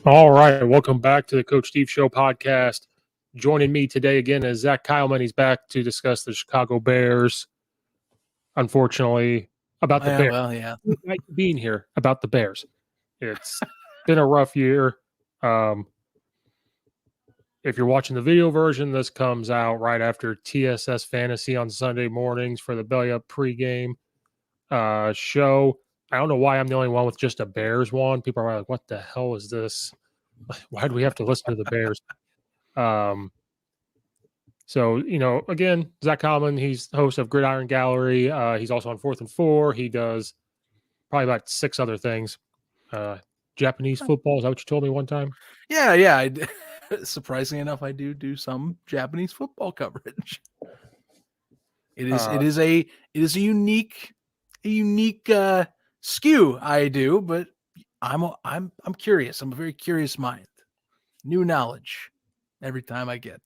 All right, welcome back to the Coach Steve Show podcast. Joining me today again is Zach Keilman. He's back to discuss the Chicago Bears. Unfortunately, about the Bears. Well, yeah. Being here about the Bears. It's been a rough year. If you're watching the video version, this comes out right after TSS Fantasy on Sunday mornings for the Belly Up pregame show. I don't know why I'm the only one with just a Bears one. People are like, what the hell is this? Why do we have to listen to the Bears? So, again, Zach Keilman, he's host of Gridiron Gallery. He's also on 4th and 4. He does probably about 6 other things. Japanese football, is that what you told me one time? Yeah. Surprisingly enough, I do some Japanese football coverage. It is a unique skew I do, but I'm curious. I'm a very curious mind. New knowledge every time I get.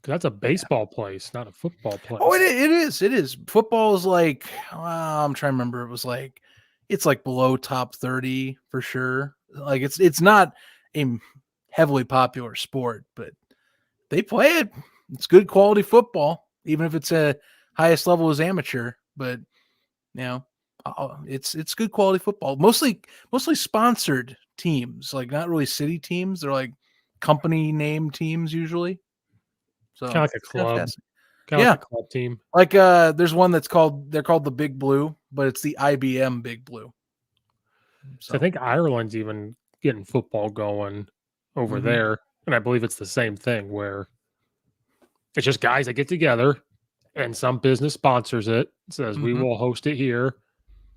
That's a baseball place, not a football place. Oh, it is. Football is like, I'm trying to remember. It's like below top 30 for sure. Like it's not a heavily popular sport, but they play it. It's good quality football, even if it's a highest level as amateur. But it's good quality football. Mostly sponsored teams, like not really city teams. They're like company name teams usually. So kind of like a club. Like a club team. Like there's one they're called the Big Blue, but it's the IBM Big Blue. So I think Ireland's even getting football going over there. And I believe it's the same thing where it's just guys that get together and some business sponsors it, says we will host it here.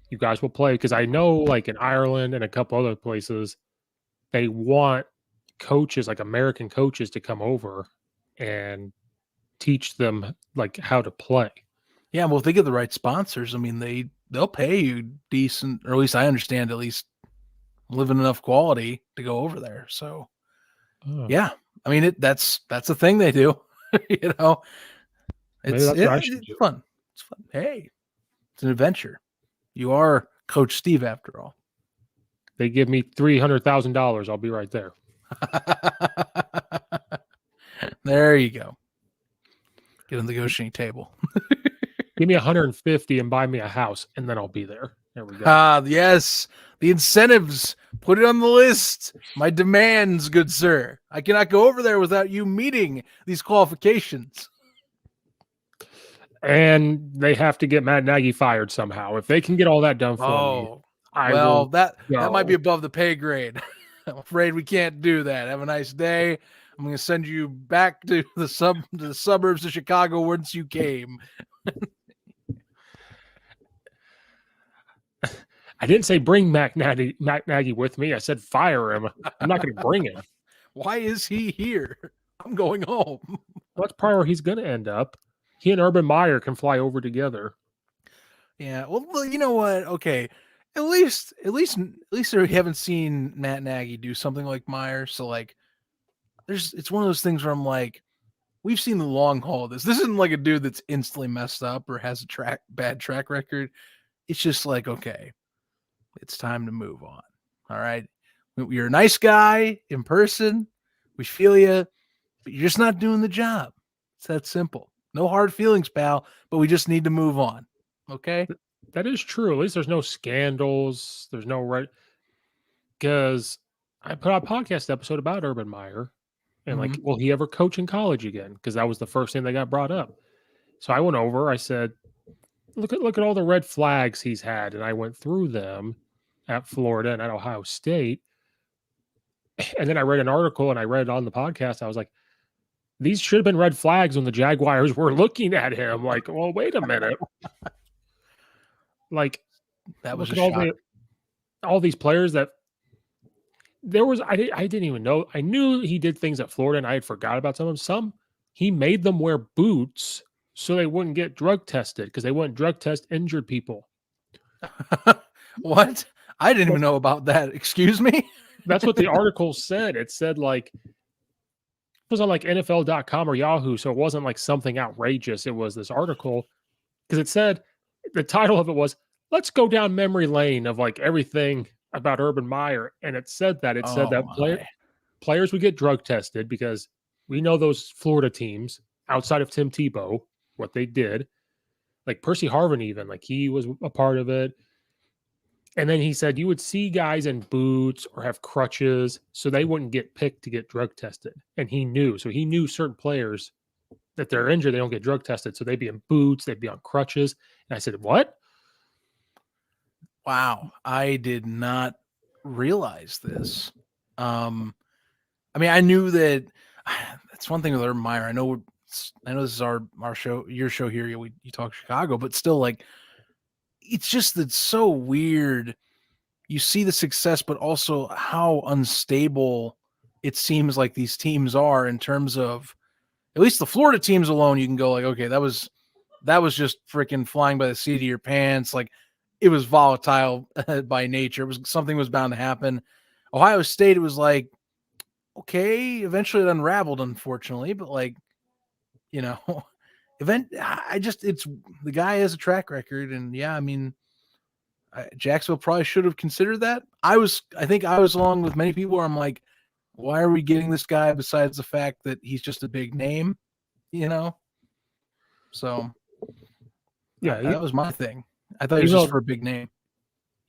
You guys will play. Because I know like in Ireland and a couple other places, they want coaches, like American coaches, to come over and teach them like how to play. Yeah, well, if they get the right sponsors, I mean, they'll pay you decent, or at least I understand, at least living enough quality to go over there. So, yeah, I mean, that's a thing they do. It's fun. It's fun. Hey, it's an adventure. You are Coach Steve after all. They give me $300,000. I'll be right there. There you go. Get on the negotiating table. Give me 150 and buy me a house, and then I'll be there. There we go. Yes. The incentives. Put it on the list. My demands, good sir. I cannot go over there without you meeting these qualifications. And they have to get Matt Nagy fired somehow. If they can get all that done for me, that might be above the pay grade. I'm afraid we can't do that. Have a nice day. I'm going to send you back to the suburbs of Chicago whence you came. I didn't say bring Matt Nagy with me. I said fire him. I'm not going to bring him. Why is he here? I'm going home. Well, that's probably where he's going to end up. He and Urban Meyer can fly over together. Yeah. Well, you know what? Okay. At least we haven't seen Matt Nagy do something like Meyer. So like, it's one of those things where I'm like, we've seen the long haul of this. This isn't like a dude that's instantly messed up or has a bad track record. It's just like, okay, it's time to move on. All right. You're a nice guy in person. We feel you, but you're just not doing the job. It's that simple. No hard feelings, pal, but we just need to move on. Okay. That is true. At least there's no scandals. There's no right. Because I put out a podcast episode about Urban Meyer and like, will he ever coach in college again? Because that was the first thing that got brought up. So I went over, I said, look at all the red flags he's had. And I went through them at Florida and at Ohio State. And then I read an article and I read it on the podcast. I was like, these should have been red flags when the Jaguars were looking at him. Like, well, wait a minute. Like, that was all these players that there was. I didn't even know. I knew he did things at Florida, and I had forgot about some of them. Some he made them wear boots so they wouldn't get drug tested because they wouldn't drug test injured people. What? I didn't even know about that. Excuse me. That's what the article said. It said like it was on like NFL.com or Yahoo, so it wasn't like something outrageous. It was this article because it said the title of it was "Let's go down memory lane of like everything about Urban Meyer, and it said that Oh my. players would get drug tested because we know those Florida teams outside of Tim Tebow, what they did. Like Percy Harvin, even like he was a part of it. And then he said you would see guys in boots or have crutches, so they wouldn't get picked to get drug tested. And he knew, so he knew certain players that they're injured, they don't get drug tested, so they'd be in boots, they'd be on crutches. And I said, "What?" Wow. I did not realize this. I mean, I knew that. That's one thing with Urban Meyer. I know this is our show, your show here. You talk Chicago, but still, like, it's just that's so weird. You see the success, but also how unstable it seems like these teams are in terms of at least the Florida teams alone. You can go like, okay, that was just freaking flying by the seat of your pants. Like, it was volatile by nature. It was something was bound to happen. Ohio State, it was like, okay, eventually it unraveled, unfortunately, but like, you know, it's the guy has a track record, and yeah, I mean, Jacksonville probably should have considered that. I think I was along with many people where I'm like, why are we getting this guy besides the fact that he's just a big name, you know? So Yeah, that was my thing. I thought he was even just though for a big name.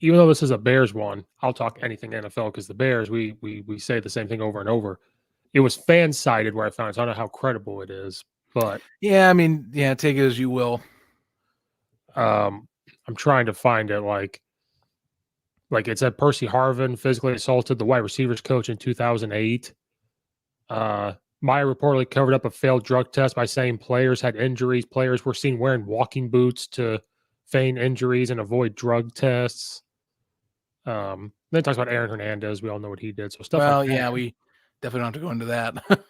even though this is a Bears one, I'll talk anything NFL because the Bears, we say the same thing over and over. It was fan sided where I found it. So I don't know how credible it is, but Yeah, I mean, yeah, take it as you will. I'm trying to find it. Like it said, Percy Harvin physically assaulted the wide receivers coach in 2008. Meyer reportedly covered up a failed drug test by saying players had injuries. Players were seen wearing walking boots to feign injuries and avoid drug tests. Then it talks about Aaron Hernandez. We all know what he did. So stuff like that. Yeah, we definitely don't have to go into that.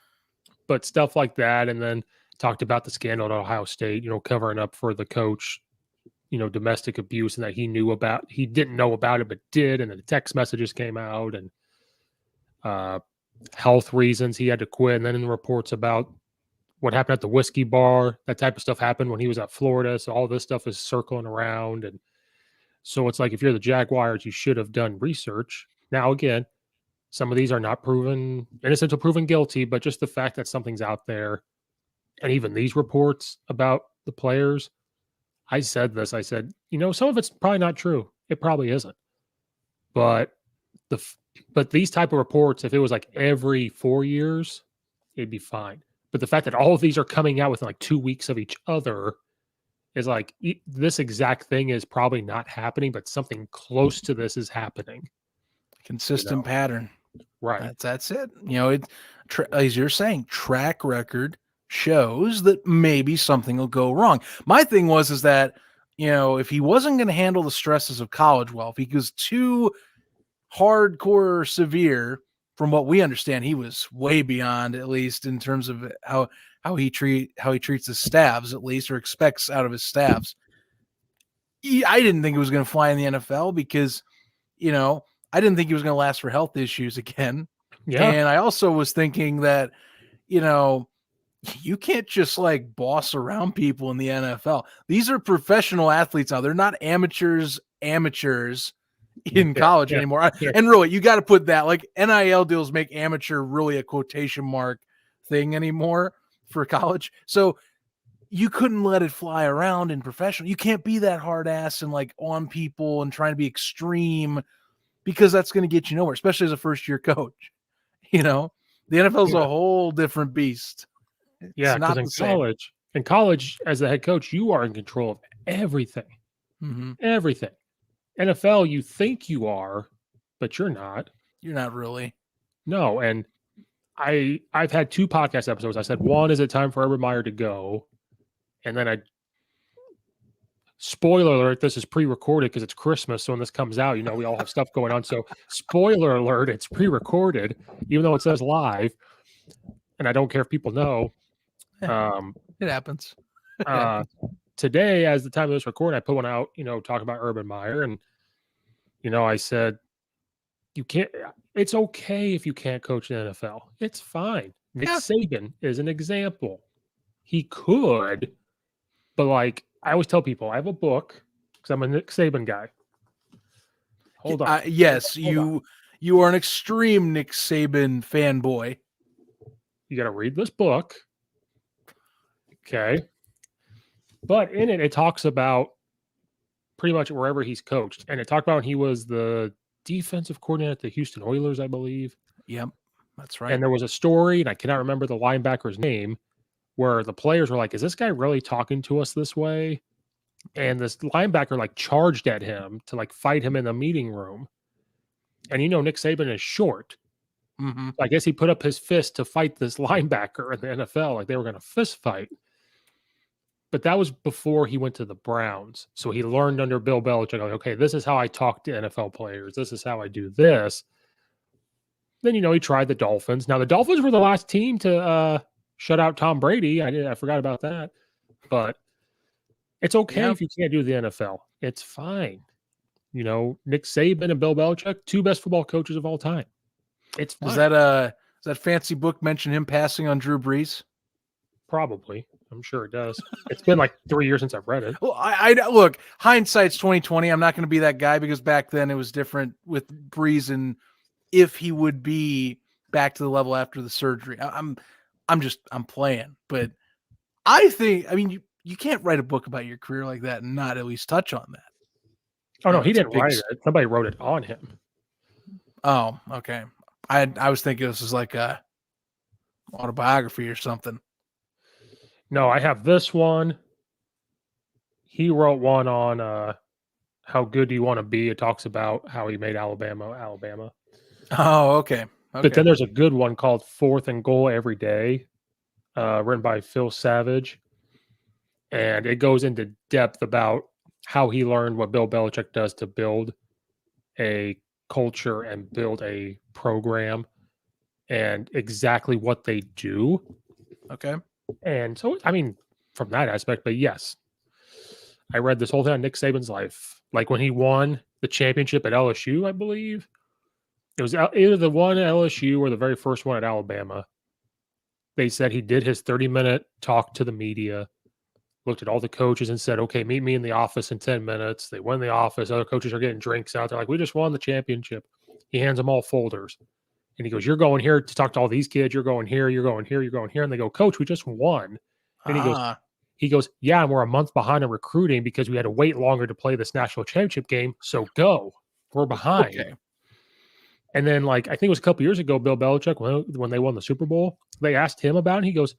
But stuff like that. And then talked about the scandal at Ohio State, covering up for the coach, domestic abuse, and that he didn't know about it, but did. And then the text messages came out, and health reasons he had to quit. And then in the reports about what happened at the whiskey bar, that type of stuff happened when he was at Florida. So all this stuff is circling around. And so it's like, if you're the Jaguars, you should have done research. Now, again, some of these are not proven innocent or proven guilty, but just the fact that something's out there. And even these reports about the players, I said, some of it's probably not true. It probably isn't. But but these type of reports, if it was like every 4 years, it'd be fine. But the fact that all of these are coming out within like 2 weeks of each other is like, this exact thing is probably not happening, but something close to this is happening. Consistent pattern. Right. That's it. As you're saying, track record shows that maybe something will go wrong. My thing is that, if he wasn't going to handle the stresses of college well, if he was too hardcore severe, from what we understand, he was way beyond, at least in terms of how he treats his staffs, at least, or expects out of his staffs. I didn't think it was going to fly in the NFL because, I didn't think he was going to last for health issues again. Yeah. And I also was thinking that, you can't just like boss around people in the NFL. These are professional athletes now. They're not amateurs in college anymore. Yeah. And really, you got to put that, like, NIL deals make amateur really a quotation mark thing anymore for college. So you couldn't let it fly around in professional. You can't be that hard ass and like on people and trying to be extreme, because that's going to get you nowhere, especially as a first year coach. The NFL is a whole different beast. It's because in college, as the head coach, you are in control of everything. Mm-hmm. Everything. NFL, you think you are, but you're not. You're not really. No, and I've had 2 podcast episodes. I said, one, is it time for Urban Meyer to go? And then spoiler alert, this is pre-recorded because it's Christmas. So when this comes out, we all have stuff going on. So spoiler alert, it's pre-recorded, even though it says live. And I don't care if people know. It happens. Today, as the time of this recording, I put one out, talking about Urban Meyer. And, I said, you can't, it's okay if you can't coach in the NFL. It's fine. Nick Saban is an example. He could, but like I always tell people, I have a book because I'm a Nick Saban guy. Hold on. Yes, Hold on. you are an extreme Nick Saban fanboy. You got to read this book. Okay. But in it, it talks about pretty much wherever he's coached. And it talked about when he was the defensive coordinator at the Houston Oilers, I believe. Yep, that's right. And there was a story, and I cannot remember the linebacker's name, where the players were like, is this guy really talking to us this way? And this linebacker like charged at him to like fight him in the meeting room. And Nick Saban is short. Mm-hmm. I guess he put up his fist to fight this linebacker in the NFL, like they were going to fist fight. But that was before he went to the Browns. So he learned under Bill Belichick, like, okay, this is how I talk to NFL players. This is how I do this. Then, he tried the Dolphins. Now, the Dolphins were the last team to shut out Tom Brady. I forgot about that. But it's okay if you can't do the NFL. It's fine. Nick Saban and Bill Belichick, two best football coaches of all time. It's fine. Does that fancy book mention him passing on Drew Brees? Probably. I'm sure it does. It's been like 3 years since I've read it. Well, I look, hindsight's 2020. I'm not going to be that guy because back then it was different with Brees and if he would be back to the level after the surgery. I'm playing, but I think, you can't write a book about your career like that and not at least touch on that. Oh, no, he didn't write it. Somebody wrote it on him. Oh, okay. I was thinking this was like a autobiography or something. No, I have this one. He wrote one on how good do you want to be? It talks about how he made Alabama. Oh, okay. But then there's a good one called 4th and Goal Every Day, written by Phil Savage. And it goes into depth about how he learned what Bill Belichick does to build a culture and build a program and exactly what they do. Okay. And so, from that aspect, but yes, I read this whole thing on Nick Saban's life. Like when he won the championship at LSU, I believe. It was either the one at LSU or the very first one at Alabama. They said he did his 30-minute talk to the media, looked at all the coaches and said, okay, meet me in the office in 10 minutes. They went in the office. Other coaches are getting drinks out. They're like, we just won the championship. He hands them all folders. And he goes, you're going here to talk to all these kids. You're going here. You're going here. You're going here. And they go, Coach, we just won. And he goes, yeah, and we're a month behind in recruiting because we had to wait longer to play this national championship game. So go. We're behind. Okay. And then, I think it was a couple years ago, Bill Belichick, when they won the Super Bowl, they asked him about it. He goes,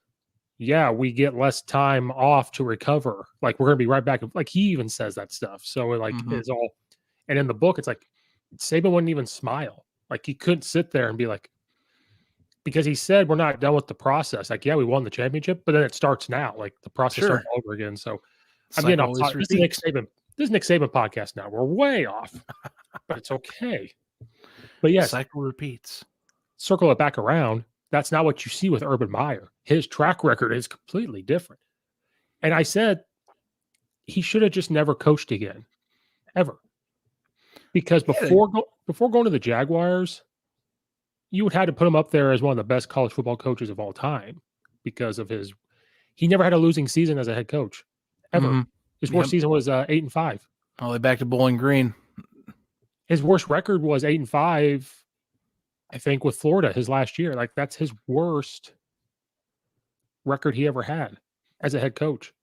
yeah, we get less time off to recover. We're going to be right back. He even says that stuff. So, it's all. And in the book, it's like Saban wouldn't even smile. He couldn't sit there and be like, because he said we're not done with the process. Yeah, we won the championship, but then it starts now. The process starts over again. So I'm getting off. This is Nick Saban. This is Nick Saban podcast now. We're way off, but it's okay. But yes, cycle repeats. Circle it back around. That's not what you see with Urban Meyer. His track record is completely different. And I said he should have just never coached again, ever. Because before going to the Jaguars, you would have to put him up there as one of the best college football coaches of all time because of he never had a losing season as a head coach, ever. Mm-hmm. His worst season was 8-5. All the way back to Bowling Green. His worst record was 8-5, I think, with Florida his last year. That's his worst record he ever had as a head coach.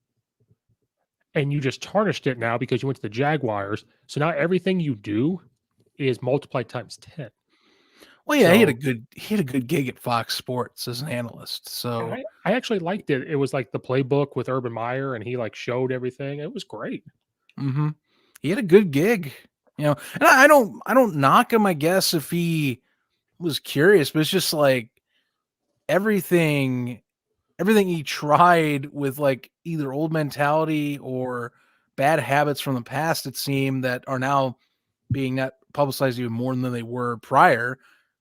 And you just tarnished it now because you went to the Jaguars. So now everything you do is multiplied times 10. Well, yeah, he had a good gig at Fox Sports as an analyst. So I actually liked it. It was like the playbook with Urban Meyer, and he showed everything. It was great. Mm-hmm. He had a good gig, and I don't knock him. I guess if he was curious, but it's just everything he tried with either old mentality or bad habits from the past, it seemed, that are now being not publicized even more than they were prior,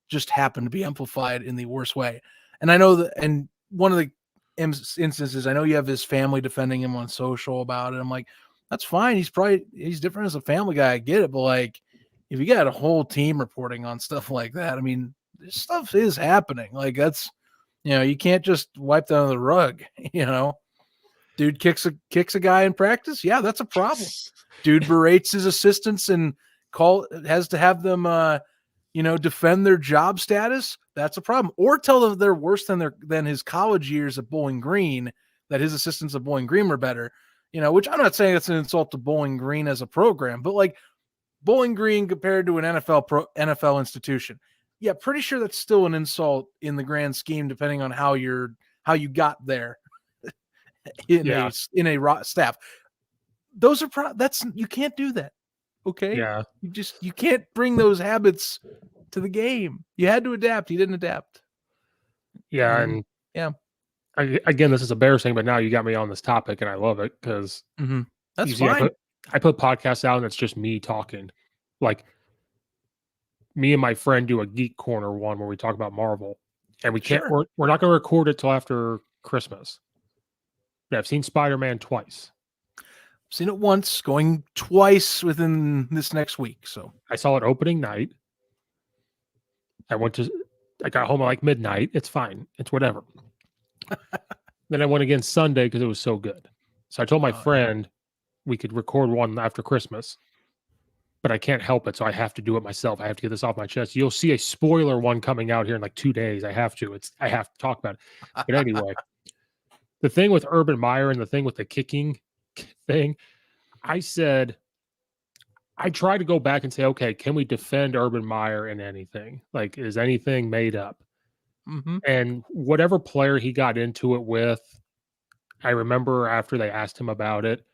just happened to be amplified in the worst way. And I know that, and one of the instances, I know you have his family defending him on social about it. I'm like, that's fine. He's different as a family guy. I get it. But if you got a whole team reporting on stuff like that, this stuff is happening. That's, you can't just wipe that under the rug, Dude kicks a guy in practice. Yeah, that's a problem. Dude berates his assistants and has to have them defend their job status, that's a problem. Or tell them they're worse than his college years at Bowling Green, that his assistants at Bowling Green were better. Which I'm not saying that's an insult to Bowling Green as a program, but like Bowling Green compared to an NFL institution. Yeah, pretty sure that's still an insult in the grand scheme, depending on how you got there in a staff. Those are you can't do that. Okay. Yeah. You can't bring those habits to the game. You had to adapt. You didn't adapt. Yeah. And yeah. Again, this is embarrassing, but now you got me on this topic and I love it because that's fine. I put podcasts out and it's just me talking. Like me and my friend do a Geek Corner one where we talk about Marvel, and we can't. We're not going to record it till after Christmas. But I've seen Spider-Man twice. Seen it once, going twice within this next week. So I saw it opening night. I got home at like midnight. It's fine. It's whatever. Then I went again Sunday because it was so good. So I told my friend we could record one after Christmas, but I can't help it. So I have to do it myself. I have to get this off my chest. You'll see a spoiler one coming out here in like 2 days. I have to talk about it. But anyway, the thing with Urban Meyer and the thing with the kicking thing, I try to go back and say, okay, can we defend Urban Meyer in anything? Like, is anything made up? And whatever player he got into it with, I remember after they asked him about it,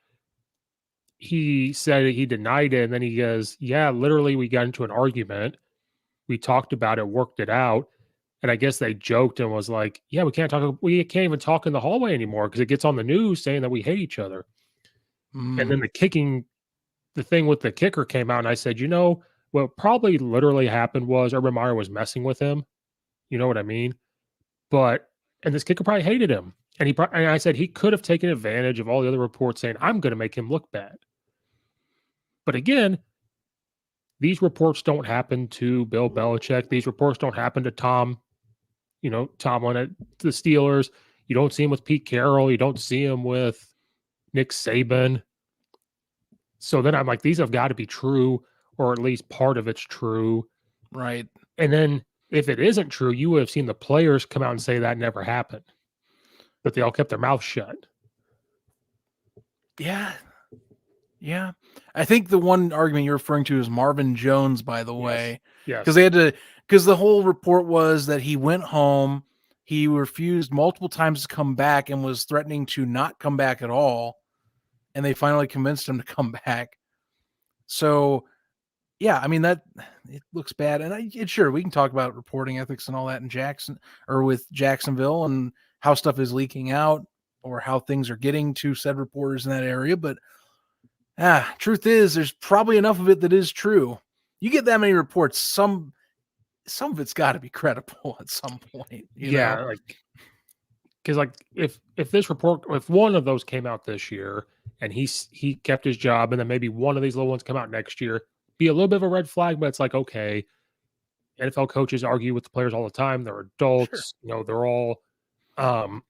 he said he denied it. And then he goes, yeah, literally, we got into an argument. We talked about it, worked it out. And I guess they joked and was like, yeah, we can't even talk in the hallway anymore because it gets on the news saying that we hate each other. And then the thing with the kicker came out, and I said, what probably literally happened was Urban Meyer was messing with him. You know what I mean? And this kicker probably hated him. And I said he could have taken advantage of all the other reports saying, I'm going to make him look bad. But again, these reports don't happen to Bill Belichick. These reports don't happen to Tomlin at the Steelers. You don't see him with Pete Carroll. You don't see him with Nick Saban. So then I'm like, these have got to be true, or at least part of it's true. Right. And then if it isn't true, you would have seen the players come out and say that never happened, but they all kept their mouths shut. Yeah. Yeah. I think the one argument you're referring to is Marvin Jones, by the way. Yes. Because the whole report was that he went home, he refused multiple times to come back and was threatening to not come back at all. And they finally convinced him to come back. So, yeah, I mean, it looks bad. And sure, we can talk about reporting ethics and all that with Jacksonville and how stuff is leaking out or how things are getting to said reporters in that area. But truth is, there's probably enough of it that is true. You get that many reports, some of it's got to be credible at some point. You know? Because if one of those came out this year and he kept his job, and then maybe one of these little ones come out next year, be a little bit of a red flag. But it's like, okay, NFL coaches argue with the players all the time. They're adults, they're all, my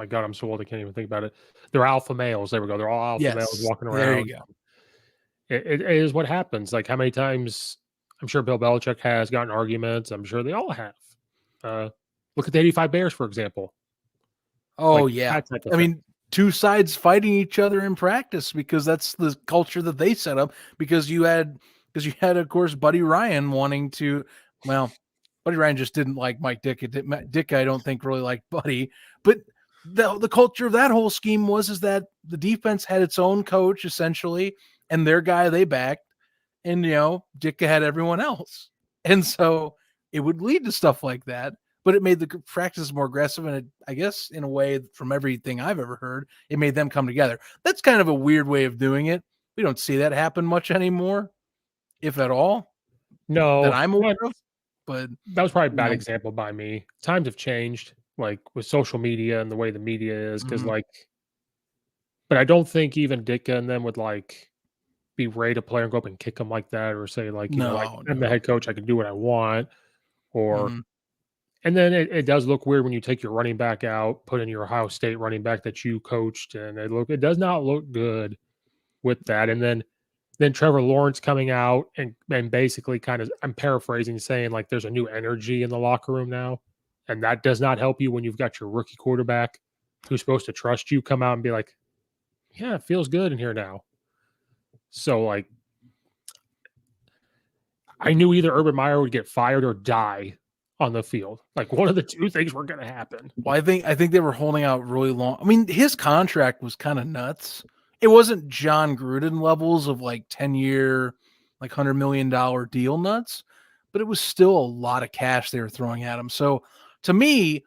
God, I'm so old I can't even think about it. They're alpha males. There we go. They're all alpha males walking around. There you go. It is what happens. Like, how many times I'm sure Bill Belichick has gotten arguments. I'm sure they all have. Look at the 85 Bears, for example. Oh, yeah. I mean, two sides fighting each other in practice because that's the culture that they set up. Because you had, of course, Buddy Ryan wanting to, Buddy Ryan just didn't like Mike Ditka. Ditka, I don't think, really liked Buddy. But the culture of that whole scheme is that the defense had its own coach, essentially, and their guy they backed. And, Ditka had everyone else. And so it would lead to stuff like that. But it made the practices more aggressive. And I guess, in a way, from everything I've ever heard, it made them come together. That's kind of a weird way of doing it. We don't see that happen much anymore, if at all. No. That I'm aware of. But that was probably a bad example by me. Times have changed, like with social media and the way the media is. Because, but I don't think even Ditka and them would, berate a player and go up and kick him like that, or say, I'm the head coach, I can do what I want. Or and then it does look weird when you take your running back out, put in your Ohio State running back that you coached, and it does not look good with that. And then Trevor Lawrence coming out and basically kind of, I'm paraphrasing, saying like there's a new energy in the locker room now. And that does not help you when you've got your rookie quarterback who's supposed to trust you come out and be like, yeah, it feels good in here now. So like I knew either Urban Meyer would get fired or die on the field. Like one of the two things were going to happen. Well, I think they were holding out really long. I mean, his contract was kind of nuts. It wasn't John Gruden levels of like 10-year, like $100 million deal nuts, but it was still a lot of cash they were throwing at him. So to me,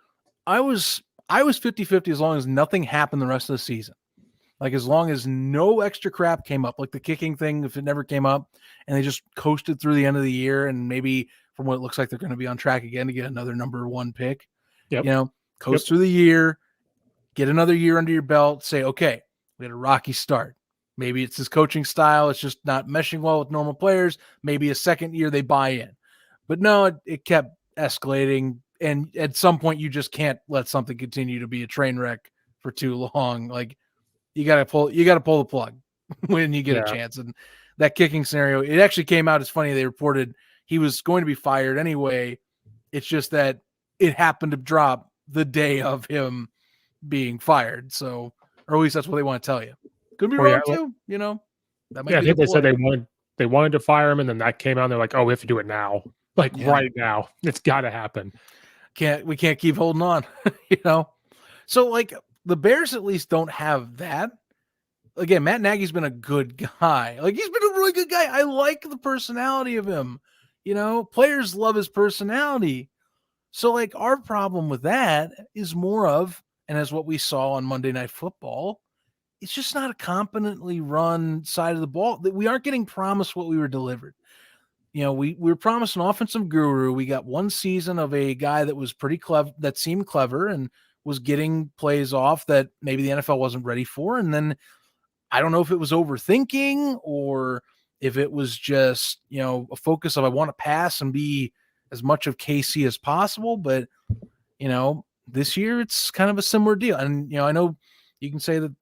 I was 50-50 as long as nothing happened the rest of the season. Like as long as no extra crap came up, like the kicking thing, if it never came up and they just coasted through the end of the year and maybe from what it looks like they're going to be on track again to get another number 1 pick, Yep. Coast through the year, get another year under your belt, say, okay, we had a rocky start. Maybe it's his coaching style. It's just not meshing well with normal players. Maybe a second year they buy in. But no, it kept escalating. And at some point, you just can't let something continue to be a train wreck for too long. Like you got to pull the plug when you get a chance. And that kicking scenario, it actually came out. It's funny. They reported he was going to be fired anyway. It's just that it happened to drop the day of him being fired. So, or at least that's what they want to tell you. Could be wrong too, That might be I think they said they wanted to fire him, and then that came out. And they're like, "Oh, we have to do it now, right now. It's got to happen. We can't keep holding on, So, like the Bears at least don't have that. Again, Matt Nagy's been a good guy. Like he's been a really good guy. I like the personality of him. Players love his personality. So, like our problem with that is more of, and as what we saw on Monday Night Football, it's just not a competently run side of the ball. That we aren't getting promised what we were delivered. We were promised an offensive guru. We got one season of a guy that was pretty clever, that seemed clever and was getting plays off that maybe the NFL wasn't ready for. And then I don't know if it was overthinking or if it was just, a focus of I want to pass and be as much of KC as possible. But, this year it's kind of a similar deal. And, I know you can say that,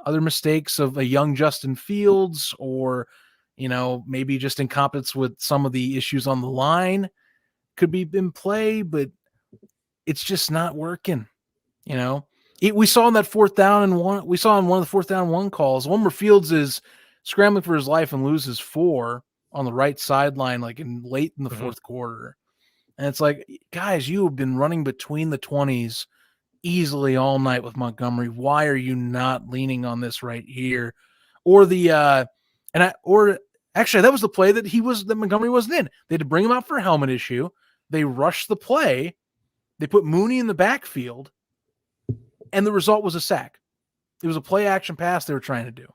other mistakes of a young Justin Fields or, maybe just incompetence with some of the issues on the line could be in play, but it's just not working. We saw in that 4th down and 1, we saw in one of the 4th down 1 calls, one where Fields is scrambling for his life and loses 4 on the right sideline, like late in the 4th quarter. And it's like, guys, you have been running between the 20s easily all night with Montgomery. Why are you not leaning on this right here? Or actually that was the play that Montgomery wasn't in. They had to bring him out for a helmet issue. They rushed the play. They put Mooney in the backfield, and the result was a sack. It was a play action pass they were trying to do.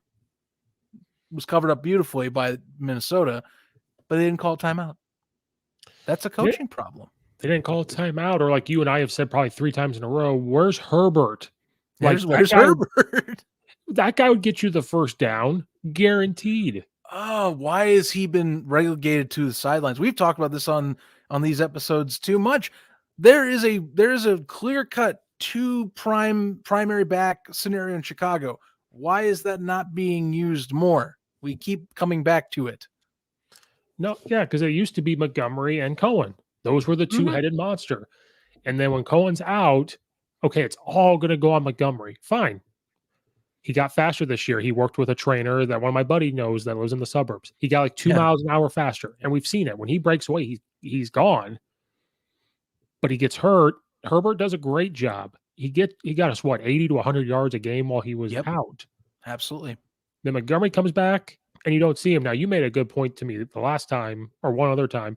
It was covered up beautifully by Minnesota, but they didn't call a timeout. That's a coaching problem. They didn't call a timeout, or like you and I have said probably 3 times in a row, where's Herbert? Where's Herbert? That guy would get you the first down, guaranteed. Oh, why has he been relegated to the sidelines? We've talked about this on these episodes too much. There is a clear-cut 2 primary back scenario in Chicago. Why is that not being used more? We keep coming back to it. No, yeah, because it used to be Montgomery and Cohen. Those were the 2-headed monster. And then when Cohen's out, okay, it's all going to go on Montgomery. Fine. He got faster this year. He worked with a trainer that one of my buddy knows that lives in the suburbs. He got like 2 miles an hour faster. And we've seen it. When he breaks away, he's gone. But he gets hurt. Herbert does a great job. He got us 80 to 100 yards a game while he was out. Absolutely. Then Montgomery comes back and you don't see him. Now you made a good point to me the last time or one other time.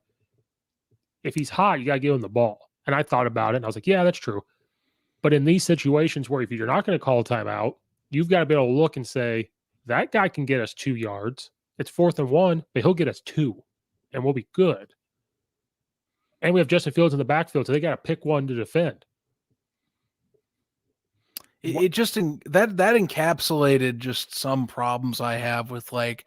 If he's hot, you got to give him the ball. And I thought about it and I was like, yeah, that's true. But in these situations where if you're not going to call a timeout, you've got to be able to look and say, that guy can get us 2 yards. It's 4th and 1, but he'll get us 2 and we'll be good. And we have Justin Fields in the backfield, so they got to pick one to defend. It just that encapsulated just some problems I have with like,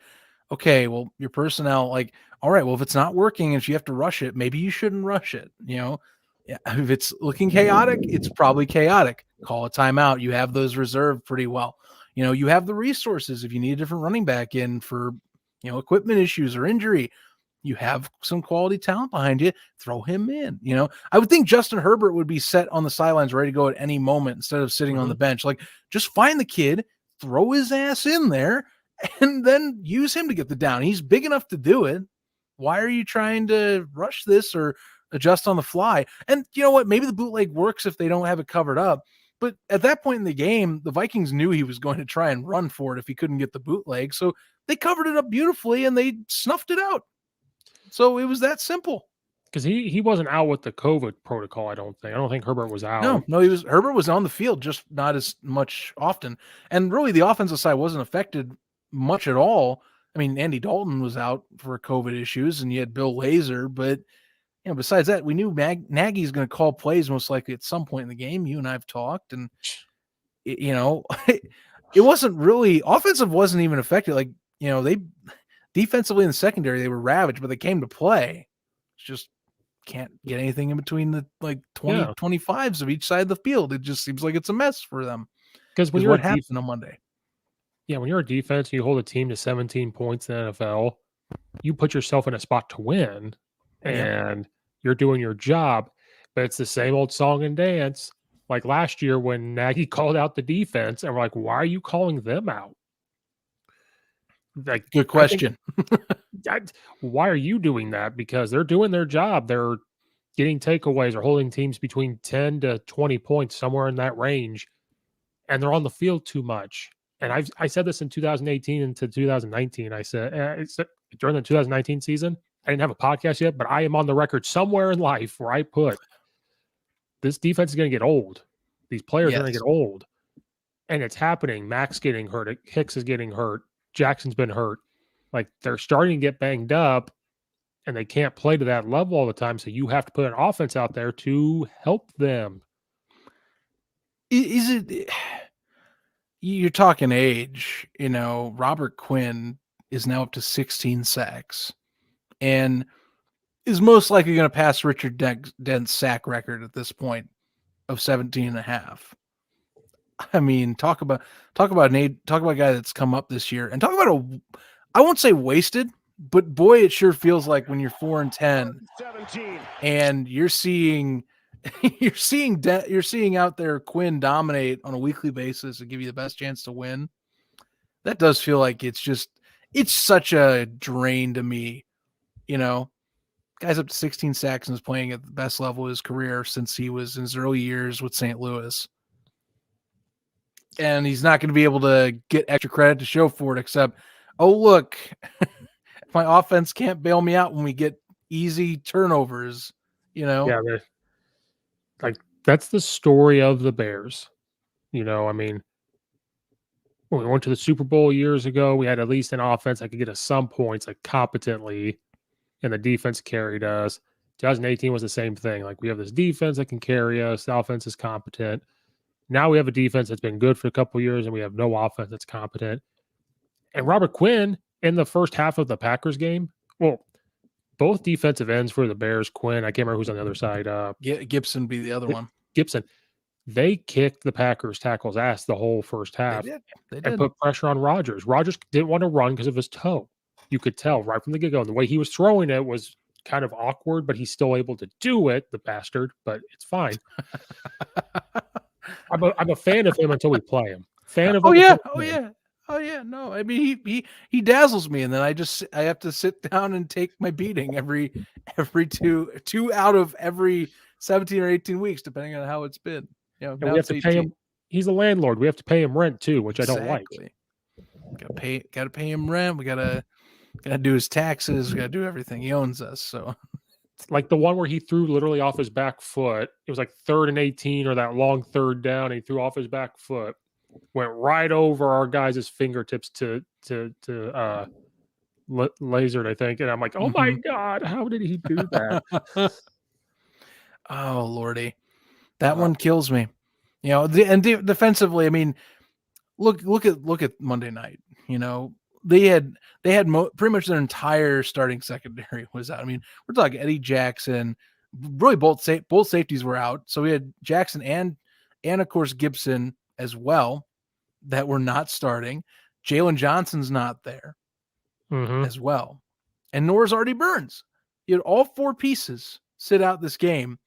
okay, well, your personnel, like, all right, well, if it's not working, if you have to rush it, maybe you shouldn't rush it. If it's looking chaotic, it's probably chaotic. Call a timeout. You have those reserved pretty well. You have the resources if you need a different running back in for, equipment issues or injury. You have some quality talent behind you. Throw him in. I would think Justin Herbert would be set on the sidelines, ready to go at any moment instead of sitting on the bench. Like, just find the kid, throw his ass in there, and then use him to get the down. He's big enough to do it. Why are you trying to rush this or adjust on the fly? And you know what? Maybe the bootleg works if they don't have it covered up. But at that point in the game, the Vikings knew he was going to try and run for it if he couldn't get the bootleg. So they covered it up beautifully and they snuffed it out. So it was that simple. Because he wasn't out with the COVID protocol, I don't think. I don't think Herbert was out. No, Herbert was on the field, just not as much often. And really, the offensive side wasn't affected much at all. I mean, Andy Dalton was out for COVID issues, and you had Bill Lazor. But besides that, we knew Nagy's going to call plays most likely at some point in the game. You and I have talked, and it wasn't really offensive. Wasn't even affected. Like they defensively in the secondary, they were ravaged, but they came to play. It's just can't get anything in between the 25s of each side of the field. It just seems like it's a mess for them. Because when you're what happened on Monday. Yeah, when you're a defense and you hold a team to 17 points in the NFL, you put yourself in a spot to win and you're doing your job. But it's the same old song and dance. Like last year when Nagy called out the defense and we're like, why are you calling them out? Like, good question. Why are you doing that? Because they're doing their job. They're getting takeaways or holding teams between 10 to 20 points, somewhere in that range. And they're on the field too much. And I said this in 2018 into 2019. I said during the 2019 season, I didn't have a podcast yet, but I am on the record somewhere in life where I put this defense is going to get old. These players are going to get old. And it's happening. Mac's getting hurt. Hicks is getting hurt. Jackson's been hurt. Like, they're starting to get banged up and they can't play to that level all the time. So you have to put an offense out there to help them. Is it... You're talking age, Robert Quinn is now up to 16 sacks and is most likely going to pass Richard Dent's sack record at this point of 17 and a half. I mean, talk about a guy that's come up this year and talk about I won't say wasted, but boy, it sure feels like when you're 4-10 and you're seeing out there Quinn dominate on a weekly basis and give you the best chance to win. That does feel like it's such a drain to me. Guy's up to 16 sacks and is playing at the best level of his career since he was in his early years with St. Louis. And he's not going to be able to get extra credit to show for it, except, oh, look, my offense can't bail me out when we get easy turnovers, Yeah, like, that's the story of the Bears. I mean, when we went to the Super Bowl years ago, we had at least an offense that could get us some points, like, competently, and the defense carried us. 2018 was the same thing. Like, we have this defense that can carry us. The offense is competent. Now we have a defense that's been good for a couple of years, and we have no offense that's competent. And Robert Quinn, in the first half of the Packers game, both defensive ends for the Bears, Quinn, I can't remember who's on the other side. Gibson be the other one. Gibson. They kicked the Packers tackle's ass the whole first half. They did. And put pressure on Rodgers. Rodgers didn't want to run because of his toe. You could tell right from the get-go. And the way he was throwing it was kind of awkward, but he's still able to do it, the bastard, but it's fine. I'm a fan of him until we play him. Fan of him. Oh yeah. No, I mean he dazzles me, and then I have to sit down and take my beating every two out of every 17 or 18 weeks, depending on how it's been. And we have to pay him. He's a landlord. We have to pay him rent too, which I don't like. Gotta pay him rent. We gotta do his taxes. We gotta do everything. He owns us, so. Like the one where he threw literally off his back foot. It was like 3rd and 18 or that long third down. And he threw off his back foot, went right over our guys' fingertips to Lasered, I think. And I'm like, oh my God, how did he do that? Oh Lordy, that one kills me. Defensively, I mean, look at Monday night. They had pretty much their entire starting secondary was out. I mean, we're talking Eddie Jackson. Really, both safeties were out. So we had Jackson and of course Gibson as well. that were not starting. Jalen Johnson's not there as well. And nor is Artie Burns. You had all 4 pieces sit out this game.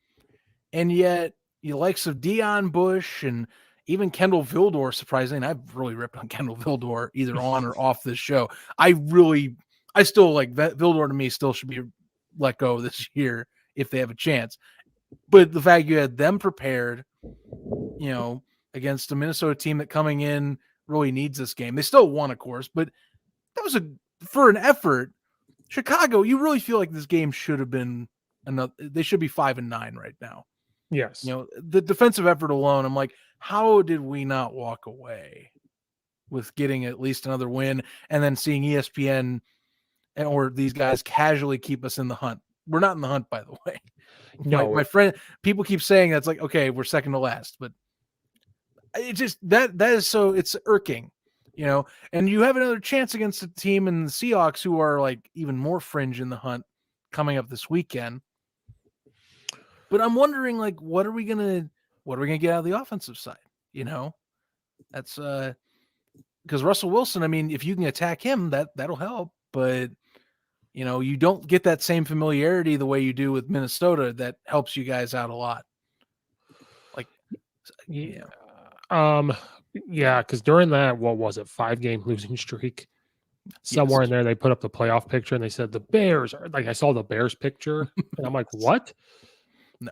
And yet, the likes of Deion Bush and even Kendall Vildor, surprisingly, I've really ripped on Kendall Vildor either on or off this show. I still like that. Vildor to me still should be let go this year if they have a chance. But the fact you had them prepared, against a Minnesota team that coming in really needs this game. They still won, of course, but that was for an effort. Chicago, you really feel like this game should have been another. They should be 5-9 right now. Yes. The defensive effort alone, I'm like, how did we not walk away with getting at least another win and then seeing ESPN or these guys casually keep us in the hunt? We're not in the hunt, by the way. No, my friend, people keep saying that's like, okay, we're second to last, but it just that is so it's irking, and you have another chance against a team in the Seahawks who are like even more fringe in the hunt coming up this weekend. But I'm wondering, like, what are we gonna get out of the offensive side? That's because Russell Wilson. I mean, if you can attack him, that'll help. But you don't get that same familiarity the way you do with Minnesota. That helps you guys out a lot. Like, yeah, because during that, what was it, 5-game losing streak? Somewhere in there, they put up the playoff picture and they said the Bears are like. I saw the Bears picture and I'm like, what? No.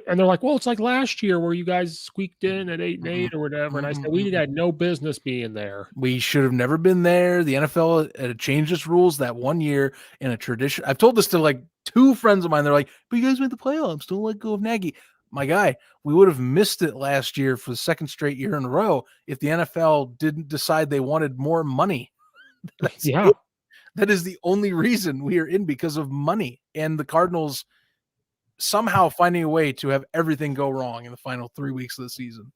And they're like, well, it's like last year where you guys squeaked in at 8-8 or whatever. And I said, we had no business being there. We should have never been there. The NFL had changed its rules that one year in a tradition. I've told this to like 2 friends of mine. They're like, but you guys made the playoffs. Don't let go of Nagy. My guy, we would have missed it last year for the second straight year in a row if the NFL didn't decide they wanted more money. Yeah. That is the only reason we are in, because of money. And the Cardinals somehow finding a way to have everything go wrong in the final 3 weeks of the season.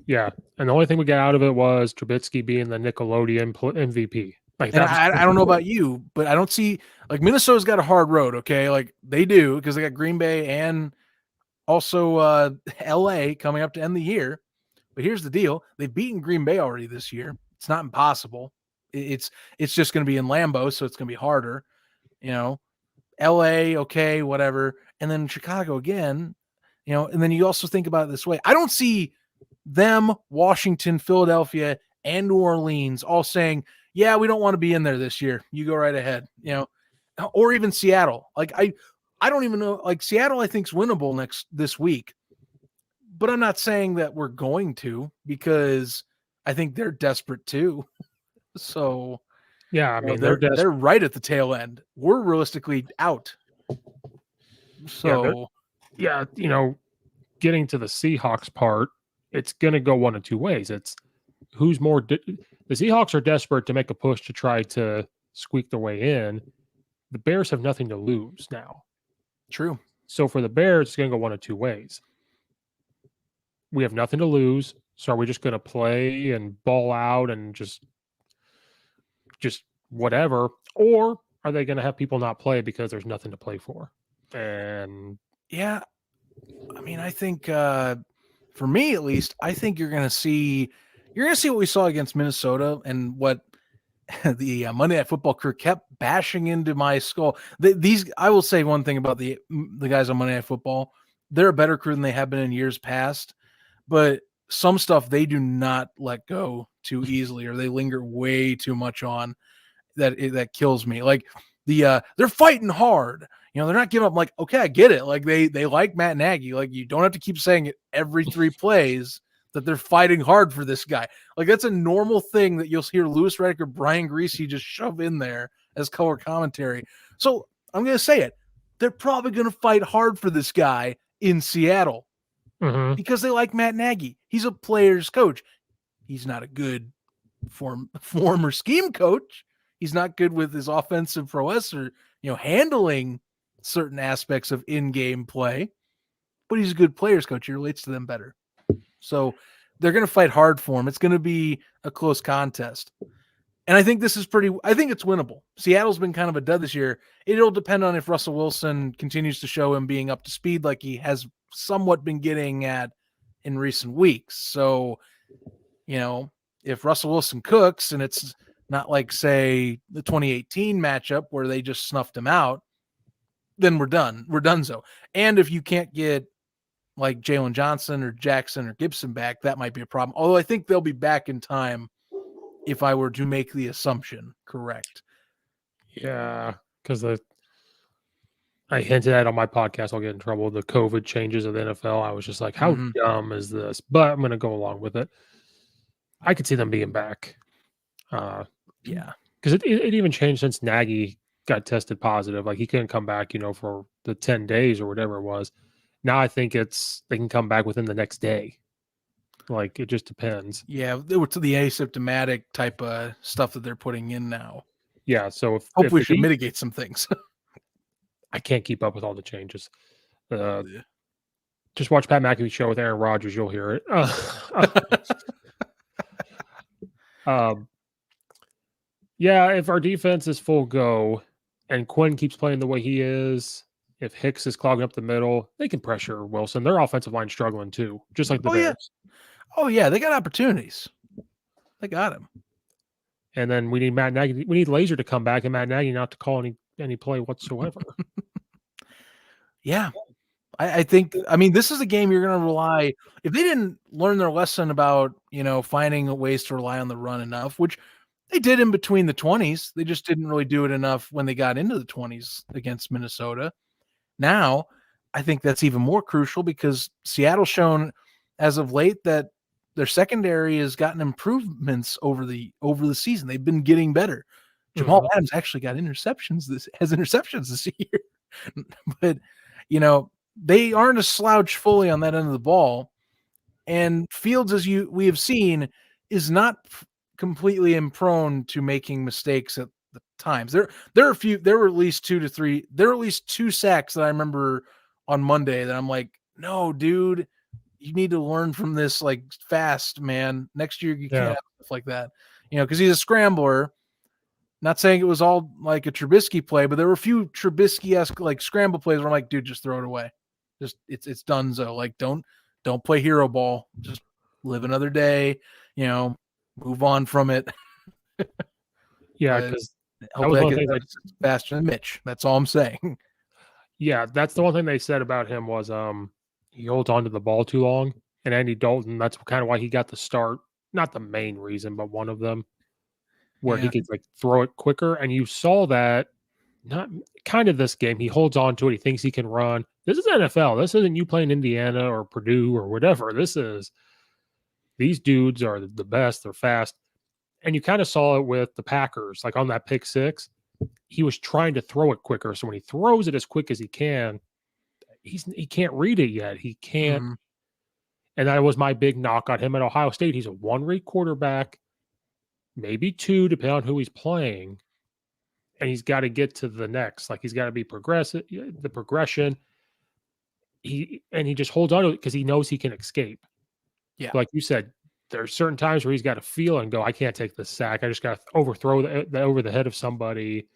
Yeah. And the only thing we got out of it was Trubisky being the Nickelodeon MVP. Like and I don't know about you, but I don't see, like, Minnesota's got a hard road. Okay. Like they do, because they got Green Bay and also LA coming up to end the year. But here's the deal. They've beaten Green Bay already this year. It's not impossible. It's just going to be in Lambeau, so it's going to be harder. LA, okay, whatever. And then Chicago again, and then you also think about it this way. I don't see them, Washington, Philadelphia, and New Orleans all saying, yeah, we don't want to be in there this year. You go right ahead, or even Seattle. Like, I don't even know, like, Seattle, I think, is winnable this week, but I'm not saying that we're going to, because I think they're desperate too. So, yeah, I mean, they're right at the tail end. We're realistically out. So, yeah, getting to the Seahawks part, it's going to go one of 2 ways. It's who's more. The Seahawks are desperate to make a push to try to squeak their way in. The Bears have nothing to lose now. True. So for the Bears, it's going to go one of 2 ways. We have nothing to lose, so are we just going to play and ball out and just whatever, or are they going to have people not play because there's nothing to play for? And yeah, I mean, I think for me at least, I think you're going to see what we saw against Minnesota and what the Monday Night Football crew kept bashing into my skull. I will say one thing about the guys on Monday Night Football. They're a better crew than they have been in years past, but some stuff they do not let go too easily, or they linger way too much on. That kills me. Like they're fighting hard. They're not giving up. Like, okay, I get it. Like they like Matt Nagy. Like, you don't have to keep saying it every 3 plays that they're fighting hard for this guy. Like, that's a normal thing that you'll hear Louis Riddick or Brian Greasy just shove in there as color commentary. So I'm going to say it. They're probably going to fight hard for this guy in Seattle because they like Matt Nagy. He's a player's coach. He's not a good former scheme coach. He's not good with his offensive prowess or, handling certain aspects of in-game play, but he's a good players coach. He relates to them better. So they're going to fight hard for him. It's going to be a close contest. And I think it's winnable. Seattle's been kind of a dud this year. It'll depend on if Russell Wilson continues to show him being up to speed like he has somewhat been getting at in recent weeks. So, if Russell Wilson cooks and it's not like, say, the 2018 matchup where they just snuffed him out, then we're done. We're done. So, and if you can't get like Jalen Johnson or Jackson or Gibson back, that might be a problem. Although I think they'll be back in time if I were to make the assumption correct. Yeah, because I hinted at on my podcast, I'll get in trouble. The COVID changes of the NFL. I was just like, how dumb is this? But I'm going to go along with it. I could see them being back. Yeah. Because it even changed since Nagy got tested positive. Like he couldn't come back, for the 10 days or whatever it was. Now I think they can come back within the next day. Like it just depends. Yeah, they were to the asymptomatic type of stuff that they're putting in now. Yeah, so hopefully we should mitigate some things. I can't keep up with all the changes. Just watch Pat McAfee show with Aaron Rodgers, you'll hear it. Yeah, if our defense is full go and Quinn keeps playing the way he is, if Hicks is clogging up the middle, they can pressure Wilson. Their offensive line struggling too, just like the Bears. Oh yeah, they got opportunities. They got him. And then we need Matt Nagy. We need Laser to come back and Matt Nagy not to call any play whatsoever. Yeah. I think, this is a game you're going to rely. If they didn't learn their lesson about, finding ways to rely on the run enough, which they did in between the 20s, they just didn't really do it enough when they got into the 20s against Minnesota. Now, I think that's even more crucial because Seattle's shown as of late that their secondary has gotten improvements over the season. They've been getting better. Jamal Adams actually got interceptions this year. But, they aren't a slouch fully on that end of the ball. And Fields, as we have seen, is not completely improne to making mistakes at the times. There were at least 2 to 3. There were at least 2 sacks that I remember on Monday that I'm like, no, dude, you need to learn from this like fast, man. Next year you can't have stuff like that. Because he's a scrambler. Not saying it was all like a Trubisky play, but there were a few Trubisky-esque like scramble plays where I'm like, dude, just throw it away. Just it's donezo. Like don't play hero ball. Just live another day. Move on from it. Yeah, because hopefully I get faster than Mitch. That's all I'm saying. Yeah, that's the one thing they said about him was he holds on to the ball too long. And Andy Dalton, that's kind of why he got the start. Not the main reason, but one of them. Where he could like throw it quicker. And you saw that not kind of this game. He holds on to it. He thinks he can run. This is NFL. This isn't you playing Indiana or Purdue or whatever. These dudes are the best. They're fast. And you kind of saw it with the Packers, like on that pick 6. He was trying to throw it quicker. So when he throws it as quick as he can, he can't read it yet. He can't. And that was my big knock on him at Ohio State. He's a 1-read quarterback, maybe 2, depending on who he's playing. And he's got to get to the next. Like he's got to be progressive, the progression. He just holds on to it because he knows he can escape. Yeah. Like you said, there's certain times where he's got to feel and go, I can't take this sack. I just got to overthrow over the head of somebody.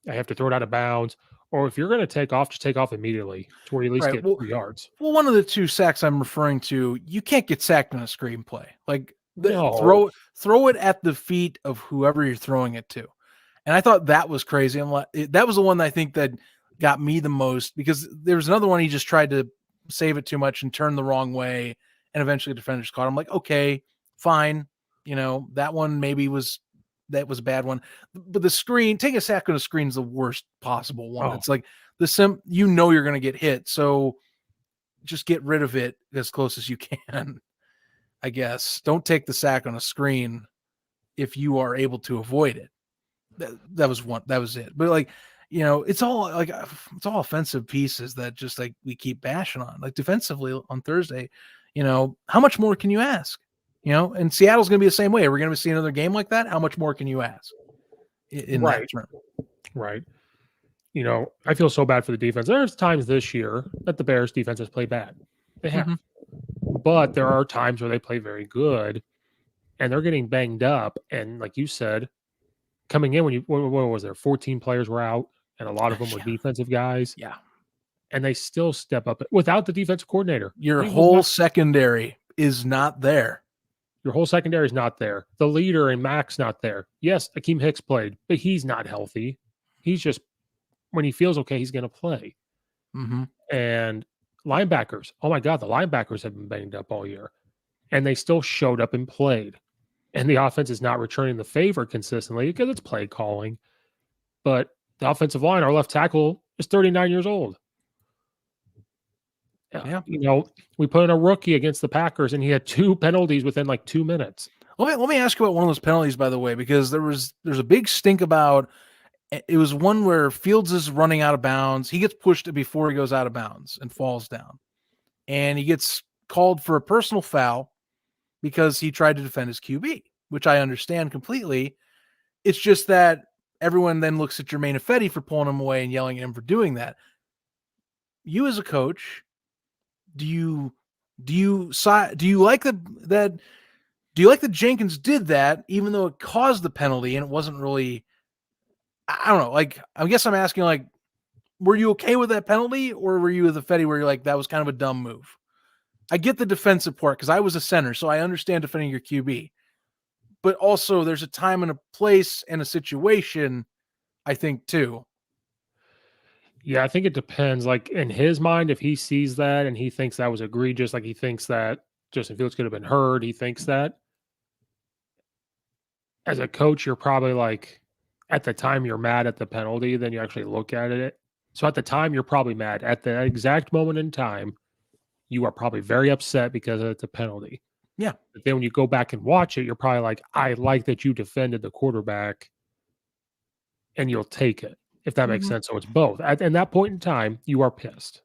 I have to throw it out of bounds. Or if you're going to take off, just take off immediately to where you at least get 3 yards. Well, one of the 2 sacks I'm referring to, you can't get sacked on a screenplay. Like No. throw it at the feet of whoever you're throwing it to. And I thought that was crazy. I'm like, that was the one that I think that got me the most because there was another one he just tried to save it too much and turn the wrong way, and eventually the defenders caught him. Like, okay, fine, that one that was a bad one. But the screen, taking a sack on a screen is the worst possible one. It's like you're going to get hit, so just get rid of it as close as you can. I guess don't take the sack on a screen if you are able to avoid it. That was it. But like, it's all offensive pieces that just like we keep bashing on. Like defensively on Thursday, how much more can you ask? And Seattle's going to be the same way. We're going to see another game like that. How much more can you ask in that term? Right. I feel so bad for the defense. There's times this year that the Bears defense has played bad. They have. But there are times where they play very good and they're getting banged up. And like you said, coming in what was there? 14 players were out and a lot of them were defensive guys. Yeah. and they still step up without the defensive coordinator. Your whole secondary is not there. Your whole secondary is not there. The leader in Mac's not there. Yes, Akeem Hicks played, but he's not healthy. He's just, when he feels okay, he's going to play. Mm-hmm. And linebackers, oh my God, the linebackers have been banged up all year. And they still showed up and played. And the offense is not returning the favor consistently because it's play calling. But the offensive line, our left tackle, is 39 years old. Yeah. You know, we put in a rookie against the Packers, and he had 2 penalties within like 2 minutes. Let me ask you about one of those penalties, by the way, because there's a big stink about it. Was one where Fields is running out of bounds. He gets pushed before he goes out of bounds and falls down. And he gets called for a personal foul because he tried to defend his QB, which I understand completely. It's just that everyone then looks at Jermaine Ifedi for pulling him away and yelling at him for doing that. You as a coach, do you like that Jenkins did that, even though it caused the penalty and it wasn't really, I don't know. Like, I guess I'm asking, like, were you okay with that penalty, or were you with Ifedi where you're like, that was kind of a dumb move? I get the defensive part because I was a center, so I understand defending your QB. But also, there's a time and a place and a situation, I think, too. Yeah, I think it depends. Like, in his mind, if he sees that and he thinks that was egregious, like he thinks that Justin Fields could have been hurt, he thinks that. As a coach, you're probably like, at the time you're mad at the penalty, then you actually look at it. So at the time, you're probably mad. At the exact moment in time, you are probably very upset because it's a penalty. Yeah. But then when you go back and watch it, you're probably like, I like that you defended the quarterback, and you'll take it, if that makes sense. So it's both. At that point in time, you are pissed.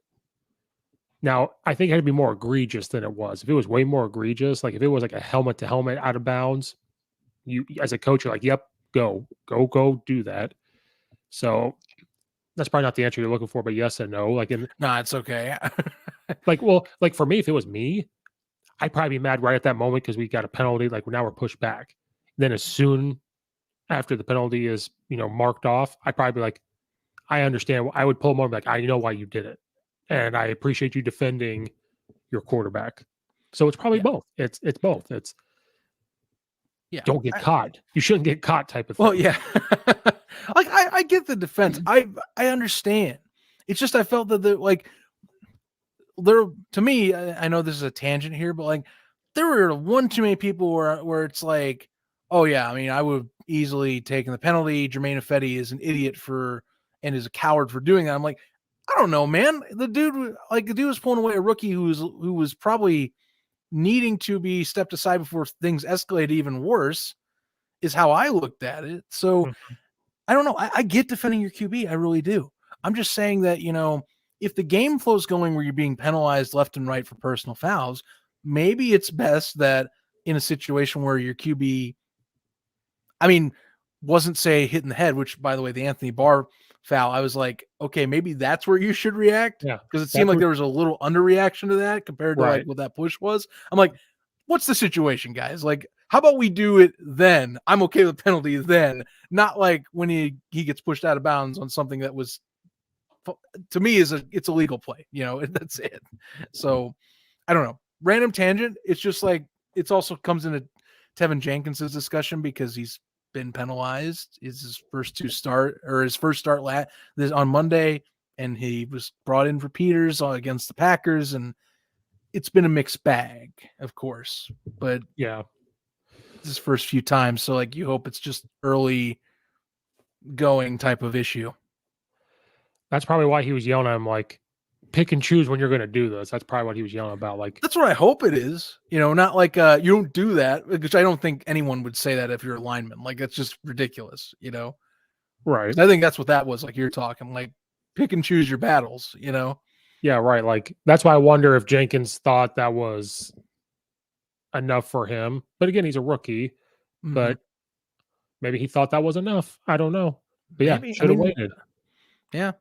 Now, I think it had to be more egregious than it was. If it was way more egregious, like if it was like a helmet to helmet out of bounds, you as a coach, you're like, yep, go do that. So that's probably not the answer you're looking for, but yes and no. Like, no, it's okay. like for me, if it was me, I'd probably be mad right at that moment because we got a penalty. Like, now we're pushed back. Then as soon after the penalty is, marked off, I'd probably be like, I understand. I would pull him over, like, I know why you did it, and I appreciate you defending your quarterback. So it's probably both. It's both. It's don't get caught. You shouldn't get caught type of thing. Well, yeah. Like, I get the defense. I understand. It's just I felt that there, to me, I know this is a tangent here, but like there were one too many people where it's like, oh yeah, I mean, I would have easily taken the penalty. Jermaine Ifedi is an idiot and is a coward for doing that. I'm like, I don't know, man. The dude was pulling away a rookie who was probably needing to be stepped aside before things escalated even worse, is how I looked at it. So I don't know. I get defending your QB. I really do. I'm just saying that, if the game flow's going where you're being penalized left and right for personal fouls, maybe it's best that in a situation where your QB, wasn't, say, hitting the head, which, by the way, the Anthony Barr foul, I was like, okay, maybe that's where you should react. Yeah. Because it seemed like there was a little underreaction to that compared to like what that push was. I'm like, what's the situation, guys? Like, how about we do it then? I'm okay with penalty then, not like when he gets pushed out of bounds on something that was, to me, it's a legal play, that's it. So I don't know. Random tangent. It's just like, it's also comes into Tevin Jenkins's discussion because he's been penalized. It's his first start on Monday, and he was brought in for Peters against the Packers, and it's been a mixed bag, of course, but yeah, this first few times. So like, you hope it's just early going type of issue. That's probably why he was yelling at him, like, pick and choose when you're going to do this. That's probably what he was yelling about. Like, that's what I hope it is, not like, you don't do that, which I don't think anyone would say that if you're a lineman. Like, that's just ridiculous, Right. I think that's what that was. Like, you're talking like pick and choose your battles, Yeah, right. Like, that's why I wonder if Jenkins thought that was enough for him. But again, he's a rookie, but maybe he thought that was enough. I don't know. But yeah, should have waited. Yeah.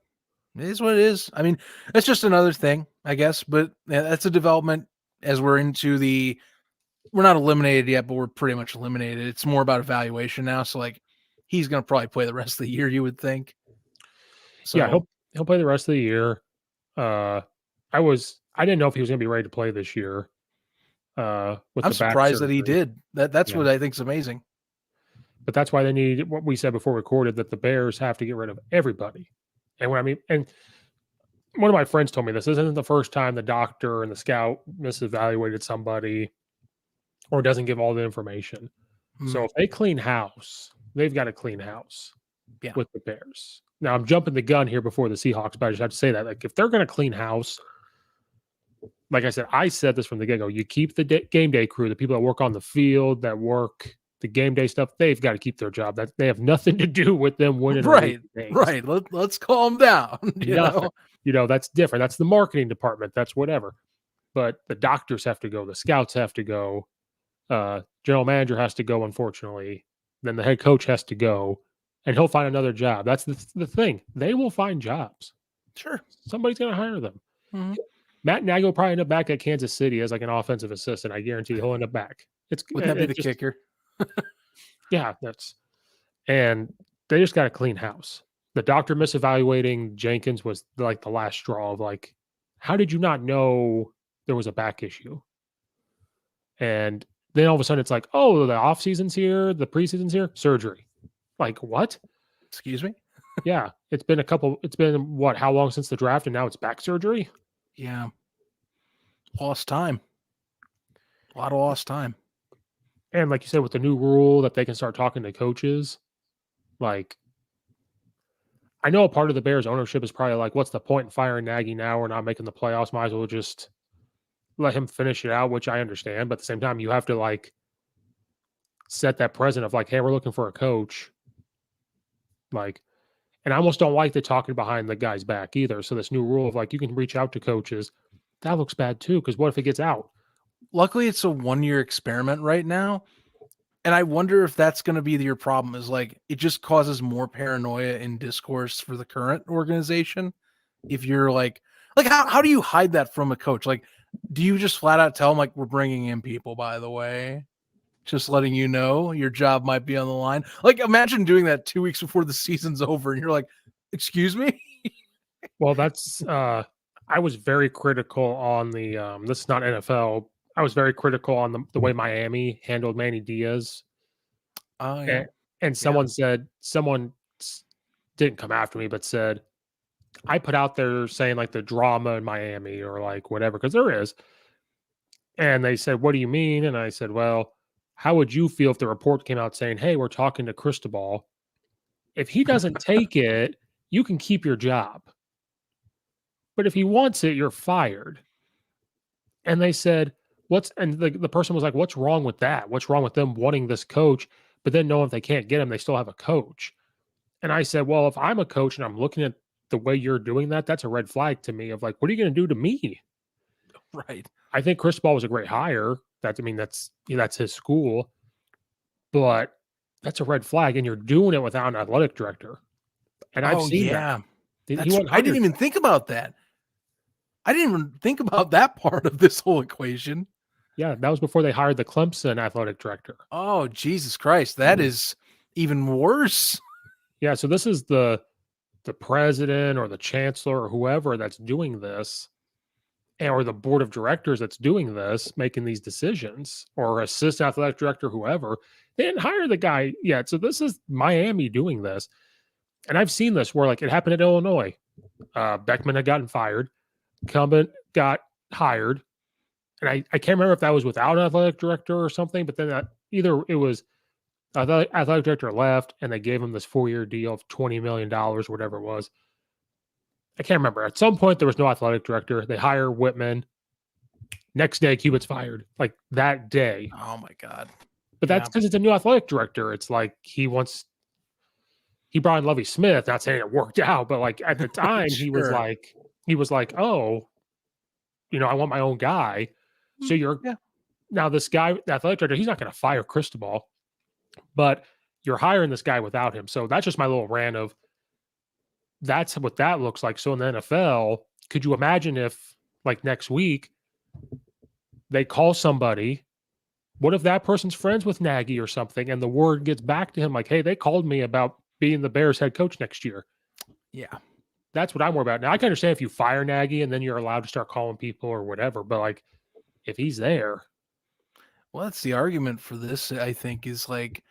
It is what it is. I mean, that's just another thing, I guess, but that's a development as we're not eliminated yet, but we're pretty much eliminated. It's more about evaluation now. So like, he's going to probably play the rest of the year, you would think. So yeah, he'll play the rest of the year. Uh, I didn't know if he was going to be ready to play this year. With I'm the back surprised that he surgery. did. That's Yeah. what I think is amazing. But that's why they need what we said before we recorded, that the Bears have to get rid of everybody. And what I mean, and one of my friends told me this isn't the first time the doctor and the scout misevaluated somebody or doesn't give all the information. So if they clean house, they've got to clean house Yeah. with the Bears. Now I'm jumping the gun here before the Seahawks, but I just have to say that, like, if they're going to clean house, like I said this from the get-go, you keep the game day crew, the people that work on the field, that work the game day stuff, they've got to keep their job. That they have nothing to do with them winning or losing Right. games. Right. Let's calm down. Nothing. That's different. That's the marketing department. That's whatever. But the doctors have to go. The scouts have to go. General manager has to go, unfortunately. Then the head coach has to go, and he'll find another job. That's the thing. They will find jobs. Sure. Somebody's going to hire them. Mm-hmm. Matt Nagy will probably end up back at Kansas City as like an offensive assistant. I guarantee he'll end up back. Wouldn't that be the kicker? Yeah, and they just got a clean house. The doctor misevaluating Jenkins was like the last straw of like, how did you not know there was a back issue? And then all of a sudden it's like, oh, the off season's here, the preseason's here, surgery. Like, what? Excuse me? Yeah, it's been what, how long since the draft, and now it's back surgery? Yeah. Lost time. A lot of lost time. And like you said, with the new rule that they can start talking to coaches, like, I know a part of the Bears ownership is probably like, what's the point in firing Nagy now? We're not making the playoffs. Might as well just let him finish it out, which I understand. But at the same time, you have to like set that precedent of like, hey, we're looking for a coach. Like, and I almost don't like the talking behind the guy's back either. So this new rule of like, you can reach out to coaches, that looks bad too. Because what if it gets out? Luckily, it's a 1-year experiment right now. And I wonder if that's going to be your problem, is like, it just causes more paranoia in discourse for the current organization. If you're like how do you hide that from a coach? Like, do you just flat out tell them like, we're bringing in people, by the way, just letting you know your job might be on the line? Like, imagine doing that 2 weeks before the season's over and you're like, excuse me? Well, that's I was very critical on the this is not NFL. I was very critical on the way Miami handled Manny Diaz. Oh, yeah. And someone didn't come after me, but said, I put out there saying like the drama in Miami or like whatever, because there is. And they said, what do you mean? And I said, well, how would you feel if the report came out saying, hey, we're talking to Cristobal? If he doesn't take it, you can keep your job. But if he wants it, you're fired. And they said, the person was like, what's wrong with that? What's wrong with them wanting this coach, but then knowing if they can't get him, they still have a coach? And I said, well, if I'm a coach and I'm looking at the way you're doing that, that's a red flag to me of like, what are you going to do to me? Right. I think Cristobal was a great hire. That's his school, but that's a red flag. And you're doing it without an athletic director. And I've seen that. I didn't even think about that. I didn't even think about that part of this whole equation. Yeah, that was before they hired the Clemson athletic director. Oh, Jesus Christ. That is even worse. Yeah, so this is the president or the chancellor or whoever that's doing this, or the board of directors that's doing this, making these decisions, or assistant athletic director, whoever. They didn't hire the guy yet. So this is Miami doing this. And I've seen this where like it happened at Illinois. Beckman had gotten fired. Incumbent got hired. And I can't remember if that was without an athletic director or something, but then either it was athletic director left and they gave him this 4-year deal of $20 million, whatever it was. I can't remember. At some point, there was no athletic director. They hire Whitman. Next day, Cubitt's fired. Like that day. Oh, my God. But that's because it's a new athletic director. It's like he brought in Lovie Smith. Not saying it worked out, but like at the time, he was like, oh, I want my own guy. So now this guy, the athletic director, he's not going to fire Cristobal, but you're hiring this guy without him. So that's just my little rant of that's what that looks like. So in the NFL, could you imagine if like next week they call somebody? What if that person's friends with Nagy or something, and the word gets back to him like, hey, they called me about being the Bears head coach next year? Yeah. That's what I'm worried about. Now I can understand if you fire Nagy and then you're allowed to start calling people or whatever, but like if he's there. Well, that's the argument for this, I think, is like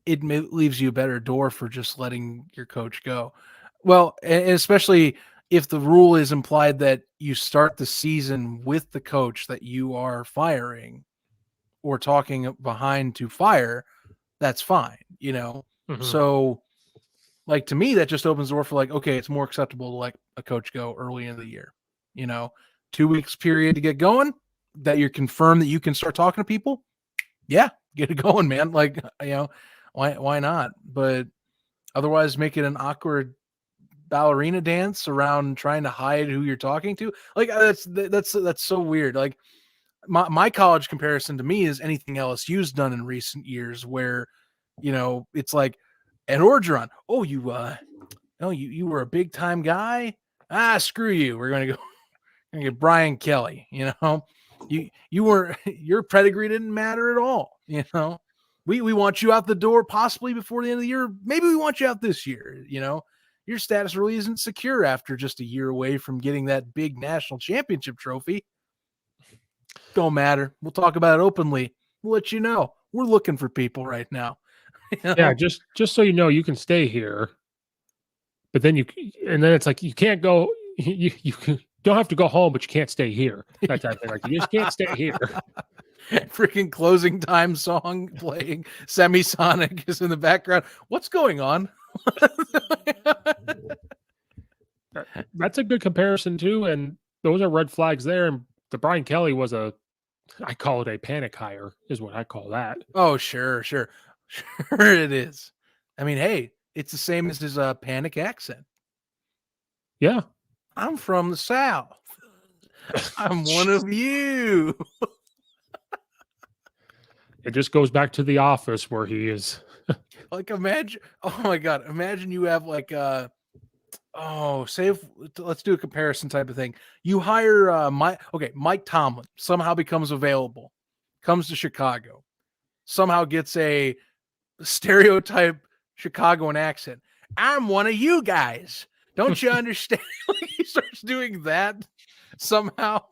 it leaves you a better door for just letting your coach go. Well, and especially if the rule is implied that you start the season with the coach that you are firing or talking behind to fire, that's fine, Mhm. So, like, to me, that just opens the door for like, okay, it's more acceptable to let a coach go early in the year, 2 weeks period to get going, that you're confirmed that you can start talking to people. Yeah, get it going, man. Like, why not? But otherwise, make it an awkward ballerina dance around trying to hide who you're talking to. Like, that's so weird. Like, my college comparison to me is anything LSU's done in recent years, where it's like Ed Orgeron. Oh, you were a big time guy. Screw you. We're gonna get Brian Kelly. Your pedigree didn't matter at all. We want you out the door possibly before the end of the year. Maybe we want you out this year. Your status really isn't secure after just a year away from getting that big national championship trophy. Don't matter. We'll talk about it openly. We'll let you know. We're looking for people right now. Yeah, just so you know, you can stay here, but then and then it's like you can't go. You don't have to go home, but you can't stay here. That type of thing. Like you just can't stay here. Freaking closing time song playing. Semisonic is in the background. What's going on? That's a good comparison too, and those are red flags there. And the Brian Kelly was I call it a panic hire, is what I call that. Oh, sure it is. I mean, hey, it's the same as his panic accent. Yeah, I'm from the South. I'm one of you. It just goes back to The Office where he is. Like, imagine. Oh my God, imagine you have like let's do a comparison type of thing. You hire Mike Tomlin somehow becomes available, comes to Chicago, somehow gets a stereotype Chicagoan accent. I'm one of you guys. Don't you understand? He starts doing that somehow.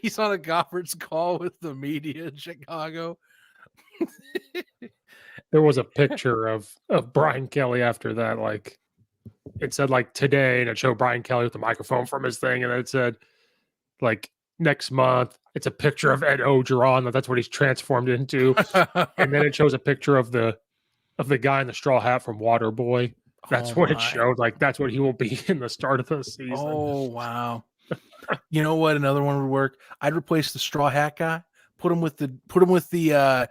He's on a conference call with the media in Chicago. There was a picture of Brian Kelly after that. Like it said like today, and it showed Brian Kelly with the microphone from his thing, and it said like next month. It's a picture of Ed Orgeron. That's what he's transformed into, and then it shows a picture of the guy in the straw hat from Waterboy. That's what it showed. Like that's what he will be in the start of the season. Oh wow! You know what? Another one would work. I'd replace the straw hat guy. Put him with the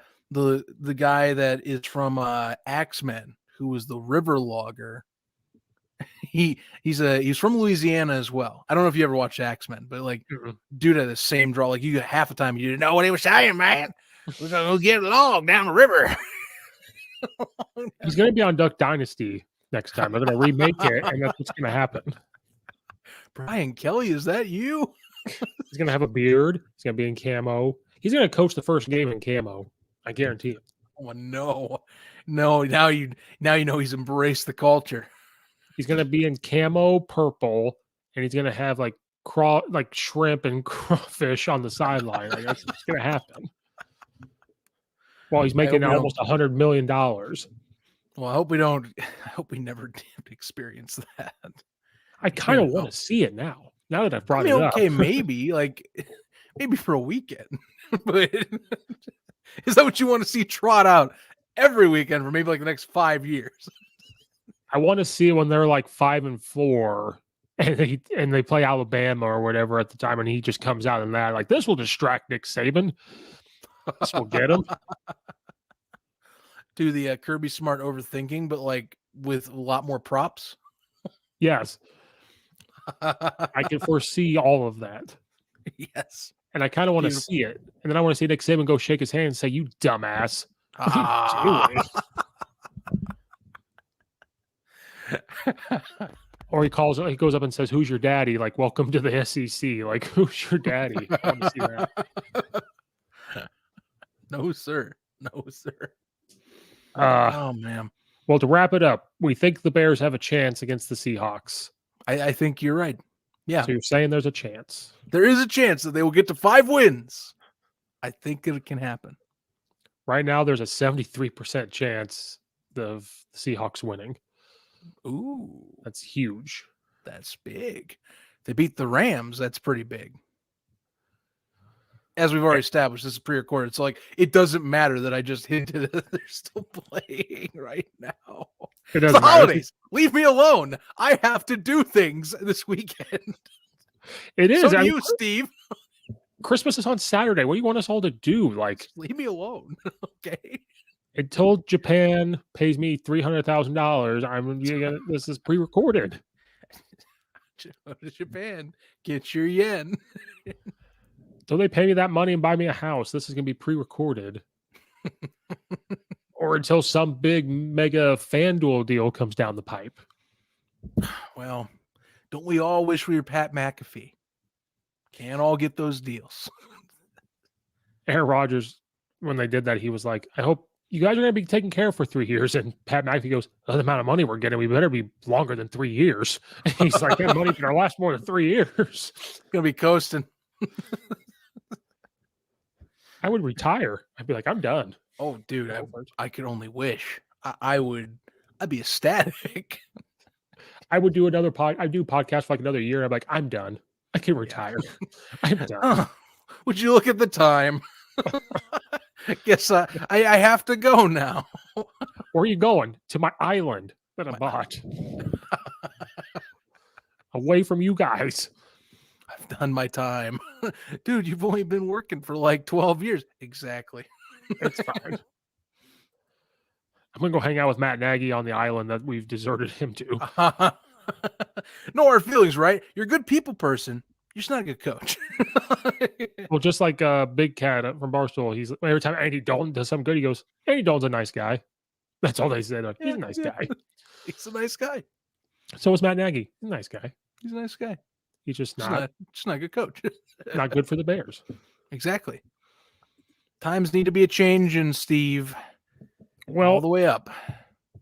guy that is from Axemen, who was the river logger. He's from Louisiana as well. I don't know if you ever watched Axemen, but like, dude had the same draw. Like, you got half the time you didn't know what he was saying, man. We're gonna get a log down the river. He's gonna be on Duck Dynasty next time. They're gonna remake it, and that's what's gonna happen. Brian Kelly, is that you? He's gonna have a beard. He's gonna be in camo. He's gonna coach the first game in camo. I guarantee it. Oh no. Now you know he's embraced the culture. He's gonna be in camo purple, and he's gonna have like shrimp and crawfish on the sideline. Like that's what's gonna happen. While he's making almost $100 million. Well, I hope we don't. I hope we never experience that. I kind of want to see it now. Now that I've brought it up. Okay, maybe for a weekend. But is that what you want to see trot out every weekend for maybe like the next 5 years? I want to see when they're like 5-4 and they play Alabama or whatever at the time, and he just comes out in that. Like, this will distract Nick Saban. This will get him. Do the Kirby Smart overthinking, but like with a lot more props. Yes. I can foresee all of that. Yes. And I kind of want to see it. And then I want to see Nick Saban go shake his hand and say, "You dumbass." What are you doing? Or he goes up and says, "Who's your daddy?" Like, "Welcome to the SEC." Like, who's your daddy? I want to see that. No, sir. Oh man. Well, to wrap it up, we think the Bears have a chance against the Seahawks. I think you're right. Yeah. So you're saying there's a chance. There is a chance that they will get to 5 wins. I think it can happen. Right now, there's a 73% chance of the Seahawks winning. Ooh, That's huge. that's big. They beat the Rams. That's pretty big. As we've already established, this is pre-recorded. So, like, it doesn't matter that I just hinted that they're still playing right now. It It's doesn't the matter. holidays. Leave me alone. I have to do things this weekend. It is. So do you, Steve. Christmas is on Saturday. What do you want us all to do? Like, Just leave me alone. Okay. until Japan pays me $300,000, this is pre-recorded. Go to Japan. Get your yen. Until they pay me that money and buy me a house, this is going to be pre-recorded. Or until some big mega FanDuel deal comes down the pipe. Well, don't we all wish we were Pat McAfee? Can't all get those deals. Aaron Rodgers, when they did that, he was like, I hope you guys are going to be taken care of for 3 years. And Pat McAfee goes, the amount of money we're getting, we better be longer than 3 years. And he's like, that money's going to last more than 3 years. Gonna be coasting. I would retire. I'd be like, I'm done. Oh, dude, I could only wish. I'd be ecstatic. I would do another I'd do podcast for like another year. I'm like, I'm done. I can retire. I'm done. Would you look at the time? Guess I have to go now. Where are you going? To my island that I bought. Away from you guys. I've done my time. Dude, you've only been working for like 12 years. Exactly. It's fine. I'm going to go hang out with Matt Nagy on the island that we've deserted him to. No hard feelings, right? You're a good people person. You're just not a good coach. Well, just like Big Cat from Barstool, he's every time Andy Dalton does something good, he goes, Andy Dalton's a nice guy. That's all they said. Like, he's a nice guy. He's a nice guy. So is Matt Nagy. He's a nice guy. He's a nice guy. He's just not a good coach. Not good for the Bears. Exactly. Times need to be a changing, Steve. Well, all the way up.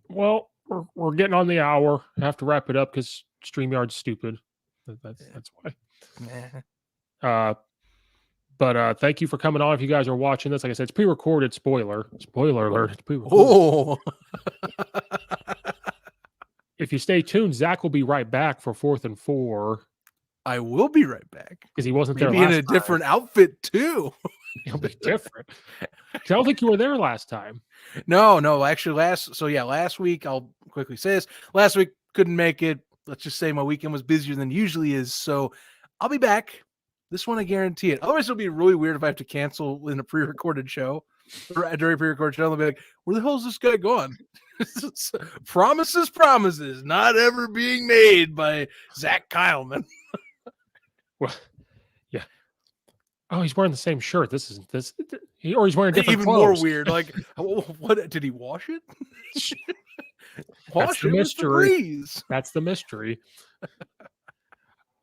Well, we're getting on the hour. I have to wrap it up because StreamYard's stupid. That's why. But thank you for coming on. If you guys are watching this, like I said, it's pre-recorded. Spoiler alert. It's pre-recorded. Oh. If you stay tuned, Zach will be right back for 4th and 4. I will be right back because he wasn't Maybe there last in a time. different outfit too. He'll be different. I don't think you were there last time. No. Actually, last week, I'll quickly say this. Last week, couldn't make it. Let's just say my weekend was busier than usually is. So I'll be back. This one, I guarantee it. Otherwise, it'll be really weird if I have to cancel in a pre-recorded show. Or during a pre-recorded show, I'll be like, where the hell is this guy going? Promises not ever being made by Zach Keilman. Well, yeah. Oh, he's wearing the same shirt. Or he's wearing different Even clothes. more weird. Like, what did he wash it? That's the mystery. That's the mystery.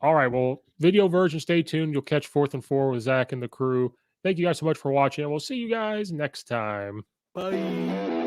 All right. Well, video version, stay tuned. You'll catch 4th and 4 with Zach and the crew. Thank you guys so much for watching. We'll see you guys next time. Bye.